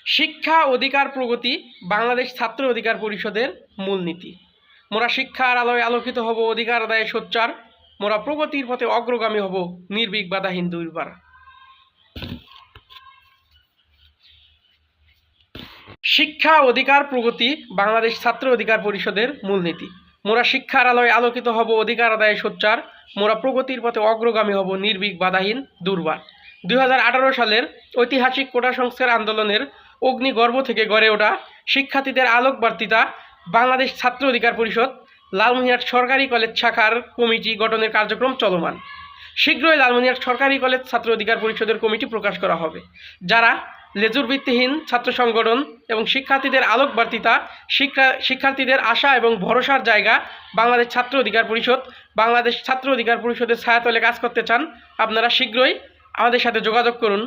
শিক্ষা অধিকার প্রগতি বাংলাদেশ ছাত্র অধিকার পরিষদের মূলনীতি। মোরা শিক্ষার আলোয় আলোকিত হব, অধিকার আদায়ে সোচ্চার। মোরা প্রগতির পথে অগ্রগামী হব, নির্ভীক বাধাহীন দুর্বার। শিক্ষা অধিকার প্রগতি বাংলাদেশ ছাত্র অধিকার পরিষদের মূলনীতি। মোরা শিক্ষার আলোয় আলোকিত হব, অধিকার আদায়ে সোচ্চার। মোরা প্রগতির পথে অগ্রগামী হব, নির্ভীক বাধাহীন দুর্বার। 2018 সালের ঐতিহাসিক কোটা সংস্কার আন্দোলনের অগ্নিগর্ভ থেকে গড়ে ওঠা শিক্ষার্থীদের আলোকবার্তিতা বাংলাদেশ ছাত্র অধিকার পরিষদ লালমনিরহাট সরকারি কলেজ শাখার কমিটি গঠনের কার্যক্রম চলমান। শীঘ্রই লালমনিরহাট সরকারি কলেজ ছাত্র অধিকার পরিষদের কমিটি প্রকাশ করা হবে, যারা লেজুর ভিত্তিহীন ছাত্র সংগঠন এবং শিক্ষার্থীদের আলোকবার্তিতা, শিক্ষার্থীদের আশা এবং ভরসার জায়গা বাংলাদেশ ছাত্র অধিকার পরিষদ। বাংলাদেশ ছাত্র অধিকার পরিষদের ছায়াতলে কাজ করতে চান, আপনারা শীঘ্রই আমাদের সাথে যোগাযোগ করুন।